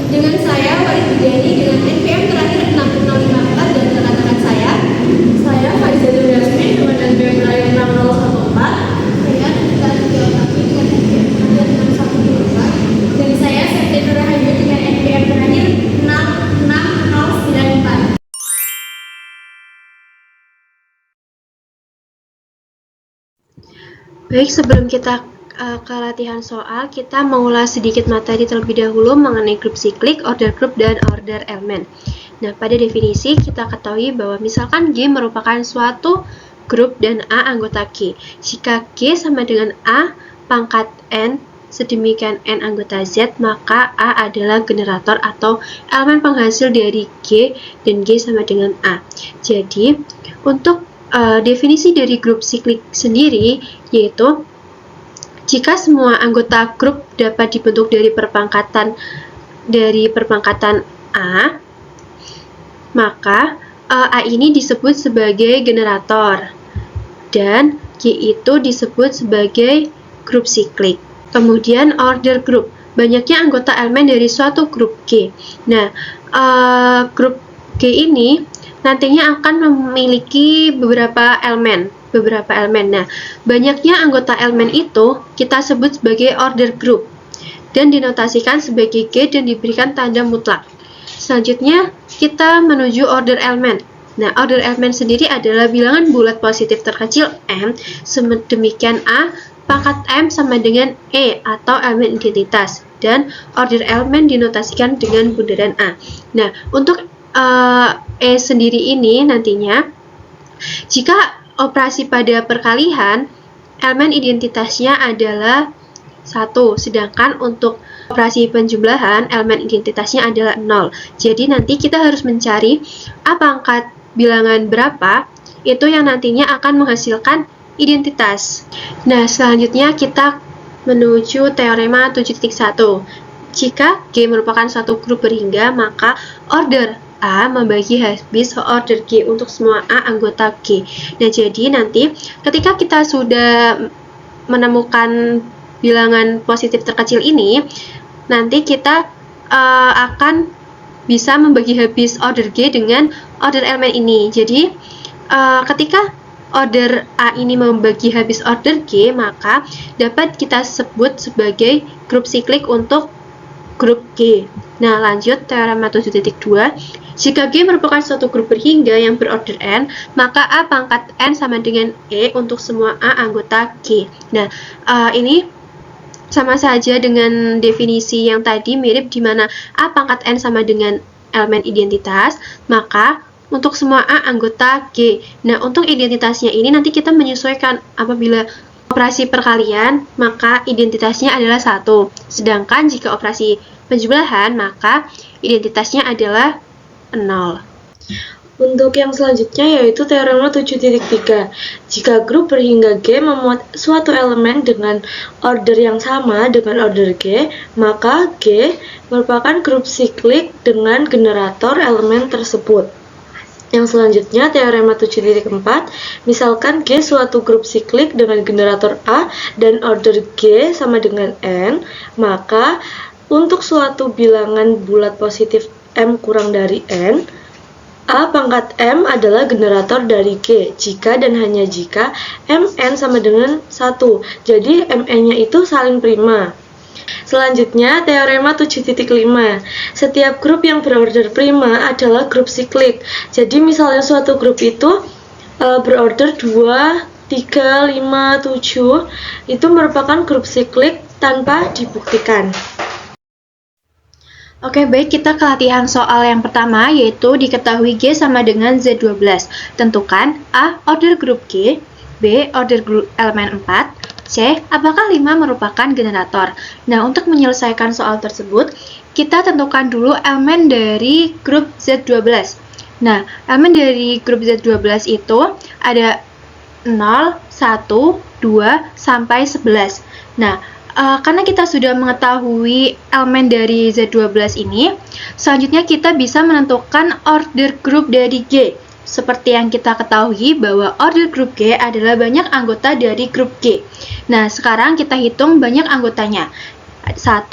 Dengan saya, Farid Bujani, dengan NPM terakhir 6054 dan rekan-rekan saya, Faizatul Yasmin dengan NPM terakhir 6014, dengan Farid Bujani dengan NPM terakhir 6124, dan saya Septian Rahayu dengan NPM terakhir 66094. Baik, sebelum kita ke latihan soal, kita mengulas sedikit materi terlebih dahulu mengenai grup siklik, order group, dan order element. Nah, pada definisi kita ketahui bahwa misalkan G merupakan suatu grup dan A anggota G. Jika G sama dengan A pangkat N, sedemikian N anggota Z, maka A adalah generator atau elemen penghasil dari G dan G sama dengan A. Jadi, untuk definisi dari grup siklik sendiri yaitu jika semua anggota grup dapat dibentuk dari perpangkatan A, maka A ini disebut sebagai generator dan G itu disebut sebagai grup siklik. Kemudian order group, banyaknya anggota elemen dari suatu grup G. Nah, grup G ini nantinya akan memiliki beberapa elemen. Nah, banyaknya anggota elemen itu kita sebut sebagai order group dan dinotasikan sebagai G dan diberikan tanda mutlak. Selanjutnya, kita menuju order element. Nah, order element sendiri adalah bilangan bulat positif terkecil M, sedemikian A, pangkat M sama dengan E atau elemen identitas, dan order element dinotasikan dengan bundaran A. Nah, untuk E sendiri ini nantinya, jika operasi pada perkalian, elemen identitasnya adalah 1, sedangkan untuk operasi penjumlahan, elemen identitasnya adalah 0. Jadi nanti kita harus mencari A pangkat bilangan berapa, itu yang nantinya akan menghasilkan identitas. Nah, selanjutnya kita menuju teorema 7.1. Jika G merupakan suatu grup berhingga, maka order A membagi habis order G untuk semua A anggota G. Nah, jadi nanti ketika kita sudah menemukan bilangan positif terkecil ini, nanti kita akan bisa membagi habis order G dengan order elemen ini. Jadi, ketika order A ini membagi habis order G, maka dapat kita sebut sebagai grup siklik untuk grup G. Nah, lanjut teorema 7.2. Jika G merupakan suatu grup berhingga yang berorder N, maka A pangkat N sama dengan E untuk semua A anggota G. Nah, ini sama saja dengan definisi yang tadi, mirip di mana A pangkat N sama dengan elemen identitas, maka untuk semua A anggota G. Nah, untuk identitasnya ini nanti kita menyesuaikan apabila operasi perkalian, maka identitasnya adalah 1. Sedangkan jika operasi penjumlahan, maka identitasnya adalah 0. Untuk yang selanjutnya yaitu teorema 7.3. Jika grup berhingga G memuat suatu elemen dengan order yang sama dengan order G, maka G merupakan grup siklik dengan generator elemen tersebut. Yang selanjutnya teorema 7.4. Misalkan G suatu grup siklik dengan generator A dan order G sama dengan N, maka untuk suatu bilangan bulat positif M kurang dari N, A pangkat M adalah generator dari G jika dan hanya jika Mn sama dengan 1. Jadi Mn-nya itu saling prima. Selanjutnya teorema 7.5. Setiap grup yang berorder prima adalah grup siklik. Jadi misalnya suatu grup itu berorder 2, 3, 5, 7, itu merupakan grup siklik tanpa dibuktikan. Oke, baik, kita ke latihan soal yang pertama, yaitu diketahui G sama dengan Z12. Tentukan A. Order grup G, B. Order grup elemen 4, C. Apakah 5 merupakan generator? Nah, untuk menyelesaikan soal tersebut, kita tentukan dulu elemen dari grup Z12. Nah, elemen dari grup Z12 itu ada 0, 1, 2, sampai 11. Nah, karena kita sudah mengetahui elemen dari Z12 ini, selanjutnya kita bisa menentukan order group dari G. Seperti yang kita ketahui bahwa order group G adalah banyak anggota dari grup G. Nah, sekarang kita hitung banyak anggotanya. 1,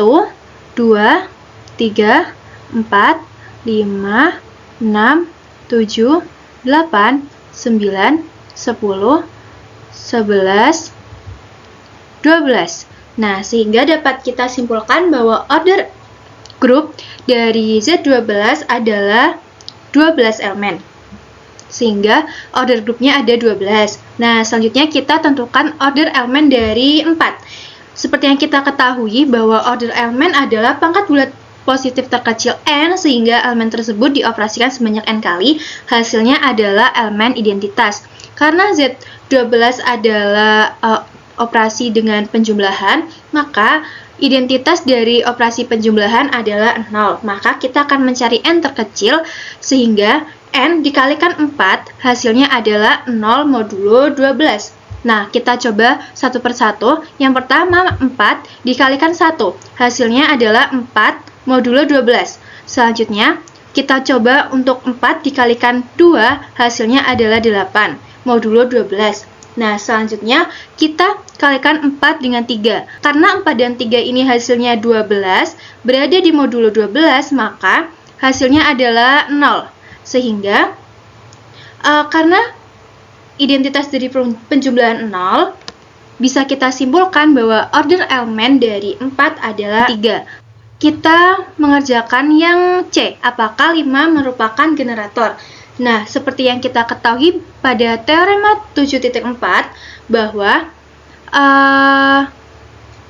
2, 3, 4, 5, 6, 7, 8, 9, 10, 11, 12. Nah, sehingga dapat kita simpulkan bahwa order grup dari Z12 adalah 12 elemen. Sehingga order grupnya ada 12. Nah, selanjutnya kita tentukan order elemen dari 4. Seperti yang kita ketahui bahwa order elemen adalah pangkat bulat positif terkecil n, sehingga elemen tersebut dioperasikan sebanyak n kali, hasilnya adalah elemen identitas. Karena Z12 adalah operasi dengan penjumlahan, maka identitas dari operasi penjumlahan adalah 0. Maka kita akan mencari n terkecil, sehingga n dikalikan 4, hasilnya adalah 0 modulo 12. Nah, kita coba satu persatu. Yang pertama, 4 dikalikan 1, hasilnya adalah 4 modulo 12. Selanjutnya, kita coba untuk 4 dikalikan 2, hasilnya adalah 8 modulo 12. Nah, selanjutnya kita kalikan 4 dengan 3. Karena 4 dan 3 ini hasilnya 12, berada di modulo 12, maka hasilnya adalah 0. Sehingga, karena identitas dari penjumlahan 0, bisa kita simpulkan bahwa order elemen dari 4 adalah 3. Kita mengerjakan yang C, apakah 5 merupakan generator? Nah, seperti yang kita ketahui pada teorema 7.4, bahwa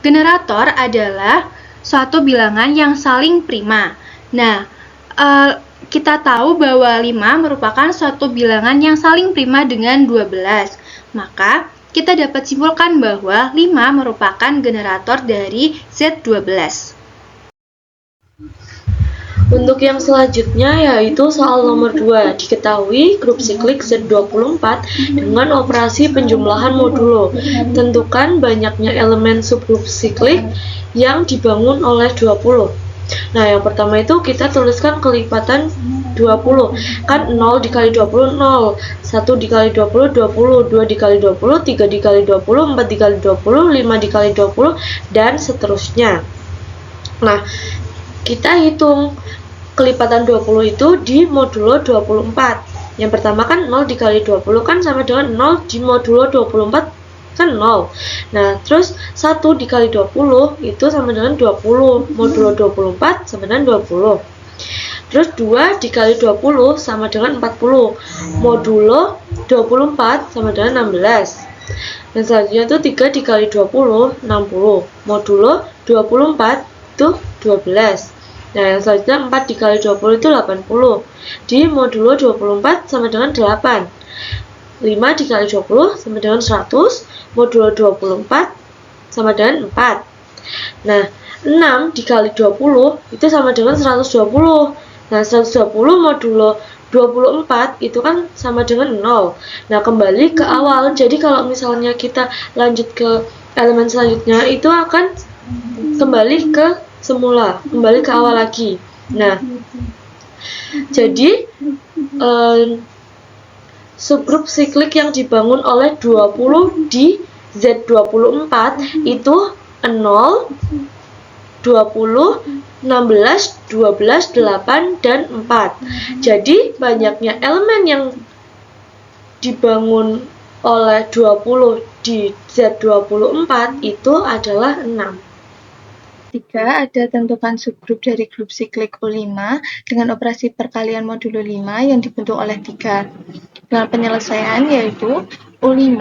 generator adalah suatu bilangan yang saling prima. Nah, kita tahu bahwa 5 merupakan suatu bilangan yang saling prima dengan 12. Maka, kita dapat simpulkan bahwa 5 merupakan generator dari Z12. Untuk yang selanjutnya yaitu soal nomor 2. Diketahui grup siklik Z24 dengan operasi penjumlahan modulo. Tentukan banyaknya elemen subgrup siklik yang dibangun oleh 20. Nah, yang pertama itu kita tuliskan kelipatan 20. Kan 0 dikali 20, 0. 1 dikali 20, 20. 2 dikali 20, 3 dikali 20, 4 dikali 20, 5 dikali 20, dan seterusnya. Nah, kita hitung kelipatan 20 itu di modulo 24. Yang pertama kan 0 dikali 20 kan sama dengan 0 di modulo 24 kan 0. Nah, terus 1 dikali 20 itu sama dengan 20. Modulo 24 sama dengan 20. Terus 2 dikali 20 sama dengan 40. Modulo 24 sama dengan 16. Dan selanjutnya itu 3 dikali 20, 60. Modulo 24 itu 12. Nah, yang selanjutnya 4 dikali 20 itu 80. Di modulo 24 sama dengan 8. 5 dikali 20 sama dengan 100. Modulo 24 sama dengan 4. Nah, 6 dikali 20 itu sama dengan 120. Nah, 120 modulo 24 itu kan sama dengan 0. Nah, kembali ke awal. Jadi, kalau misalnya kita lanjut ke elemen selanjutnya, itu akan kembali ke semula, kembali ke awal lagi. Nah, jadi subgrup siklik yang dibangun oleh 20 di Z24 itu 0, 20, 16, 12, 8, dan 4. Jadi, banyaknya elemen yang dibangun oleh 20 di Z24 itu adalah 6. 3. Ada tentukan subgrup dari grup siklik U5 dengan operasi perkalian modulo 5 yang dibentuk oleh 3. Dengan penyelesaian yaitu U5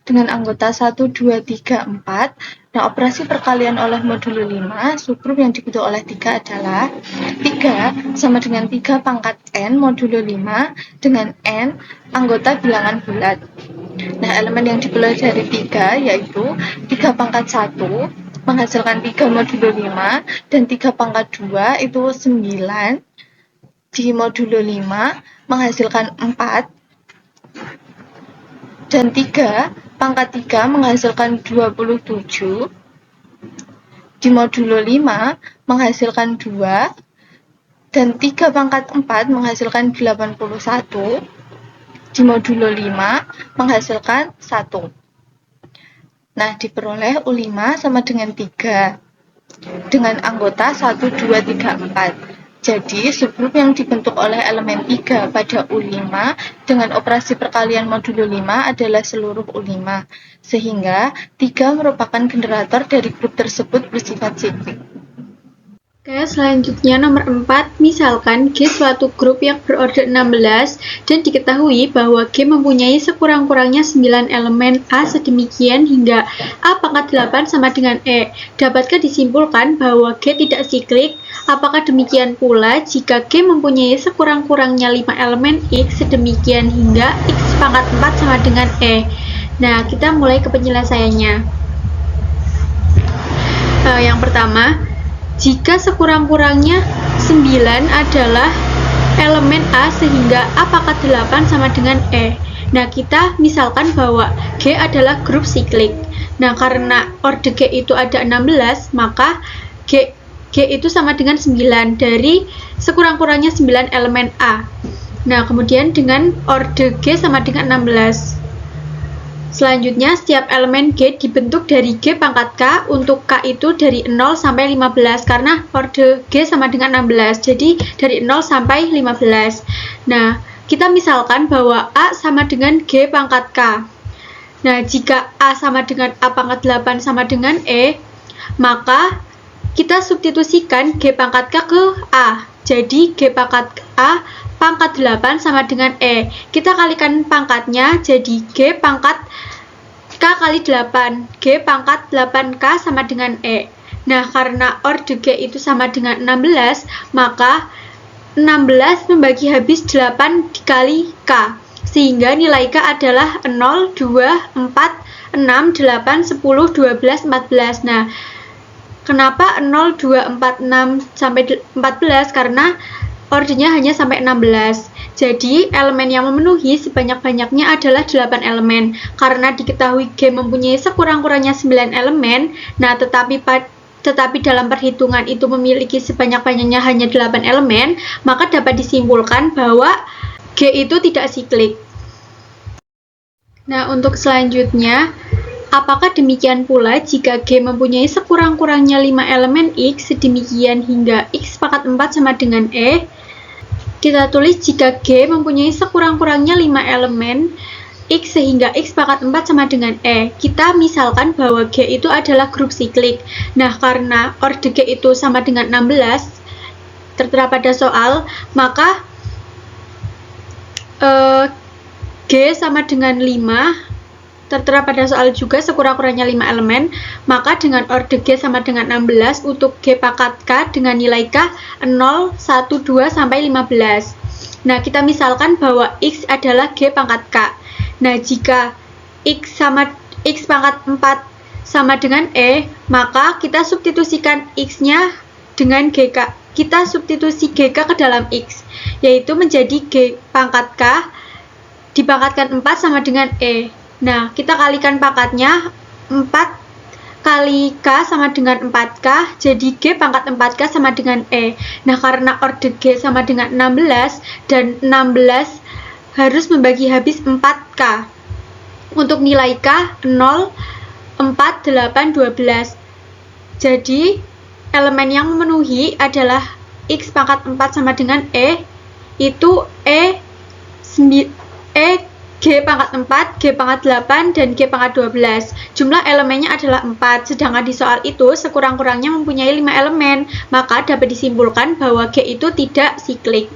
dengan anggota 1, 2, 3, 4. Nah, operasi perkalian oleh modulo 5, subgrup yang dibentuk oleh 3 adalah 3 sama dengan 3 pangkat N modulo 5 dengan N anggota bilangan bulat. Nah, elemen yang diperoleh dari 3 yaitu 3 pangkat 1 menghasilkan 3 modulo 5, dan 3 pangkat 2 itu 9, di modulo 5 menghasilkan 4, dan 3 pangkat 3 menghasilkan 27, di modulo 5 menghasilkan 2, dan 3 pangkat 4 menghasilkan 81, di modulo 5 menghasilkan 1. Nah, diperoleh U5 sama dengan 3 dengan anggota 1, 2, 3, 4. Jadi, subgrup yang dibentuk oleh elemen 3 pada U5 dengan operasi perkalian modulo 5 adalah seluruh U5, sehingga 3 merupakan generator dari grup tersebut bersifat siklik. Oke, selanjutnya nomor 4, misalkan G suatu grup yang berorder 16 dan diketahui bahwa G mempunyai sekurang-kurangnya 9 elemen A sedemikian hingga A pangkat 8 sama dengan E. Dapatkah disimpulkan bahwa G tidak siklik? Apakah demikian pula jika G mempunyai sekurang-kurangnya 5 elemen X sedemikian hingga X pangkat 4 sama dengan E? Nah, kita mulai ke penyelesaiannya. Yang pertama, jika sekurang-kurangnya 9 adalah elemen A sehingga A pangkat 8 sama dengan E. Nah, kita misalkan bahwa G adalah grup siklik. Nah, karena order G itu ada 16, maka G itu sama dengan 9 dari sekurang-kurangnya 9 elemen A. Nah, kemudian dengan order G sama dengan 16. Selanjutnya, setiap elemen G dibentuk dari G pangkat K, untuk K itu dari 0 sampai 15, karena order G sama dengan 16, jadi dari 0 sampai 15. Nah, kita misalkan bahwa A sama dengan G pangkat K. Nah, jika A sama dengan A pangkat 8 sama dengan E, maka kita substitusikan G pangkat K ke A. Jadi, G pangkat A pangkat 8 sama dengan E. Kita kalikan pangkatnya, jadi G pangkat K kali 8. G pangkat 8K sama dengan E. Nah, karena order G itu sama dengan 16, maka 16 membagi habis 8 dikali K. Sehingga nilai K adalah 0, 2, 4, 6, 8, 10, 12, 14. Nah, kenapa 0, 2, 4, 6 sampai 14? Karena ordernya hanya sampai 16. Jadi, elemen yang memenuhi sebanyak-banyaknya adalah 8 elemen. Karena diketahui G mempunyai sekurang-kurangnya 9 elemen, nah tetapi dalam perhitungan itu memiliki sebanyak-banyaknya hanya 8 elemen, maka dapat disimpulkan bahwa G itu tidak siklik. Nah, untuk selanjutnya, apakah demikian pula jika G mempunyai sekurang-kurangnya 5 elemen X sedemikian hingga X pangkat 4 sama dengan E? Kita tulis jika G mempunyai sekurang-kurangnya 5 elemen X sehingga X pangkat 4 sama dengan E. Kita misalkan bahwa G itu adalah grup siklik. Nah, karena order G itu sama dengan 16, tertera pada soal, maka G sama dengan 5, tertera pada soal juga sekurang-kurangnya 5 elemen, maka dengan order G sama dengan 16 untuk G pangkat K dengan nilai K 0, 1, 2, sampai 15. Nah, kita misalkan bahwa X adalah G pangkat K. Nah, jika X pangkat 4 sama dengan E, maka kita substitusikan X-nya dengan GK. Kita substitusi GK ke dalam X, yaitu menjadi G pangkat K dipangkatkan 4 sama dengan E. Nah, kita kalikan pangkatnya, 4 kali K sama dengan 4K, jadi G pangkat 4K sama dengan E. Nah, karena order G sama dengan 16, dan 16 harus membagi habis 4K. Untuk nilai K, 0, 4, 8, 12. Jadi, elemen yang memenuhi adalah X pangkat 4 sama dengan E, itu G pangkat 4, G pangkat 8, dan G pangkat 12. Jumlah elemennya adalah 4, sedangkan di soal itu sekurang-kurangnya mempunyai 5 elemen, maka dapat disimpulkan bahwa G itu tidak siklik.